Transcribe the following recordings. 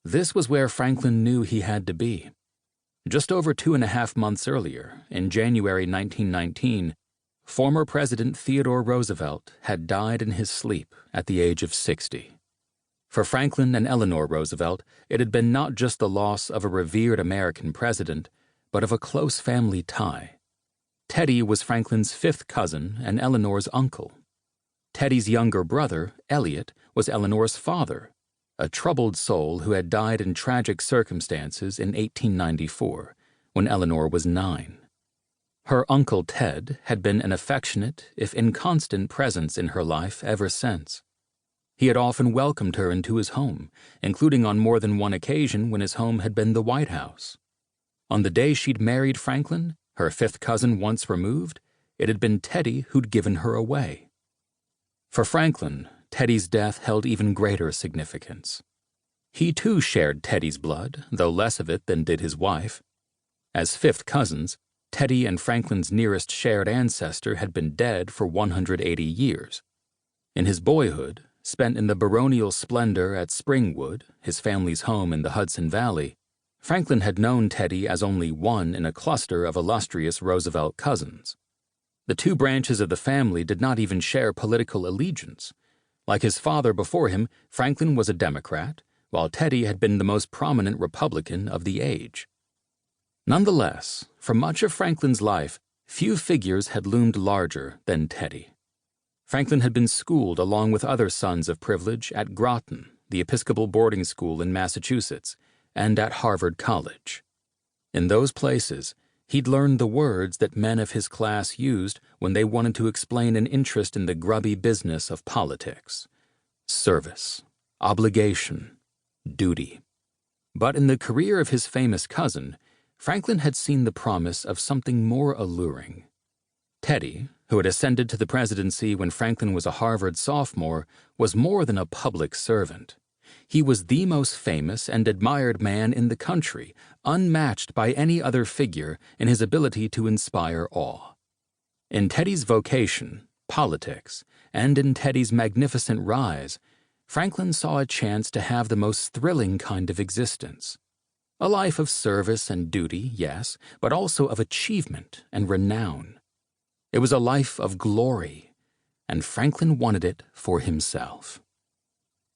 This was where Franklin knew he had to be. Just over 2.5 months earlier, in January 1919, former President Theodore Roosevelt had died in his sleep at the age of 60. For Franklin and Eleanor Roosevelt, it had been not just the loss of a revered American president, but of a close family tie. Teddy was Franklin's 5th cousin and Eleanor's uncle. Teddy's younger brother, Elliot, was Eleanor's father, a troubled soul who had died in tragic circumstances in 1894, when Eleanor was 9. Her Uncle Ted had been an affectionate, if inconstant, presence in her life ever since. He had often welcomed her into his home, including on more than one occasion when his home had been the White House. On the day she'd married Franklin, her 5th cousin once removed, it had been Teddy who'd given her away. For Franklin, Teddy's death held even greater significance. He too shared Teddy's blood, though less of it than did his wife. As 5th cousins, Teddy and Franklin's nearest shared ancestor had been dead for 180 years. In his boyhood, spent in the baronial splendor at Springwood, his family's home in the Hudson Valley, Franklin had known Teddy as only one in a cluster of illustrious Roosevelt cousins. The two branches of the family did not even share political allegiance. Like his father before him, Franklin was a Democrat, while Teddy had been the most prominent Republican of the age. Nonetheless, for much of Franklin's life, few figures had loomed larger than Teddy. Franklin had been schooled along with other sons of privilege at Groton, the Episcopal boarding school in Massachusetts, and at Harvard College. In those places, he'd learned the words that men of his class used when they wanted to explain an interest in the grubby business of politics: service, obligation, duty. But in the career of his famous cousin, Franklin had seen the promise of something more alluring. Teddy, who had ascended to the presidency when Franklin was a Harvard sophomore, was more than a public servant. He was the most famous and admired man in the country, unmatched by any other figure in his ability to inspire awe. In Teddy's vocation, politics, and in Teddy's magnificent rise, Franklin saw a chance to have the most thrilling kind of existence. A life of service and duty, yes, but also of achievement and renown. It was a life of glory, and Franklin wanted it for himself.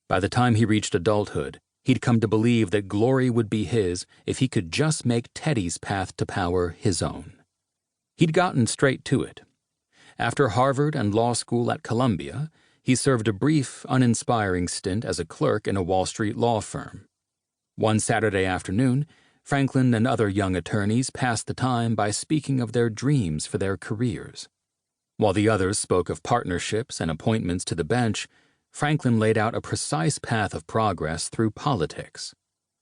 By the time he reached adulthood, he'd come to believe that glory would be his if he could just make Teddy's path to power his own. He'd gotten straight to it. After Harvard and law school at Columbia, he served a brief, uninspiring stint as a clerk in a Wall Street law firm. One Saturday afternoon, Franklin and other young attorneys passed the time by speaking of their dreams for their careers. While the others spoke of partnerships and appointments to the bench, Franklin laid out a precise path of progress through politics.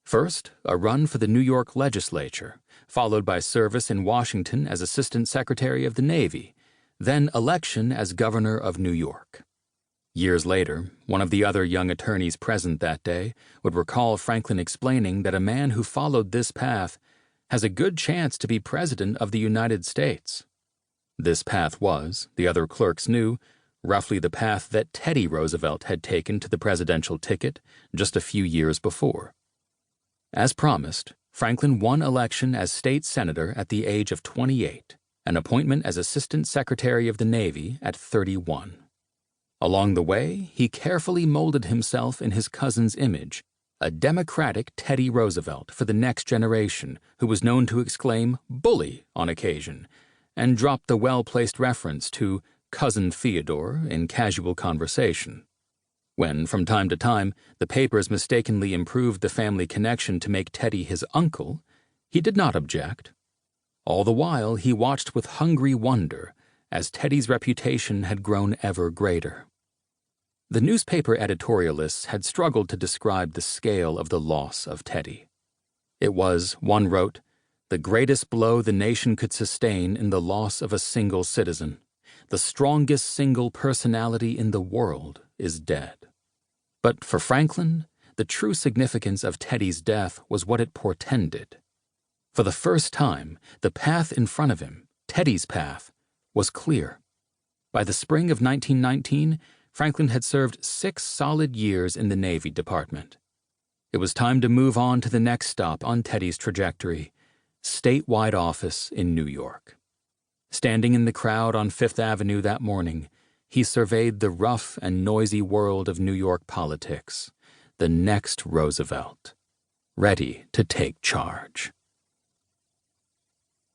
First, a run for the New York legislature, followed by service in Washington as Assistant Secretary of the Navy, then election as Governor of New York. Years later, one of the other young attorneys present that day would recall Franklin explaining that a man who followed this path has a good chance to be President of the United States. This path was, the other clerks knew, roughly the path that Teddy Roosevelt had taken to the presidential ticket just a few years before. As promised, Franklin won election as state senator at the age of 28, an appointment as Assistant Secretary of the Navy at 31. Along the way, he carefully molded himself in his cousin's image, a democratic Teddy Roosevelt for the next generation who was known to exclaim "bully" on occasion, and dropped the well-placed reference to Cousin Theodore in casual conversation. When, from time to time, the papers mistakenly improved the family connection to make Teddy his uncle, he did not object. All the while, he watched with hungry wonder as Teddy's reputation had grown ever greater. The newspaper editorialists had struggled to describe the scale of the loss of Teddy. It was, one wrote, the greatest blow the nation could sustain in the loss of a single citizen. The strongest single personality in the world is dead. But for Franklin, the true significance of Teddy's death was what it portended. For the first time, the path in front of him, Teddy's path, was clear. By the spring of 1919, Franklin had served 6 solid years in the Navy Department. It was time to move on to the next stop on Teddy's trajectory, statewide office in New York. Standing in the crowd on Fifth Avenue that morning, he surveyed the rough and noisy world of New York politics, the next Roosevelt, ready to take charge.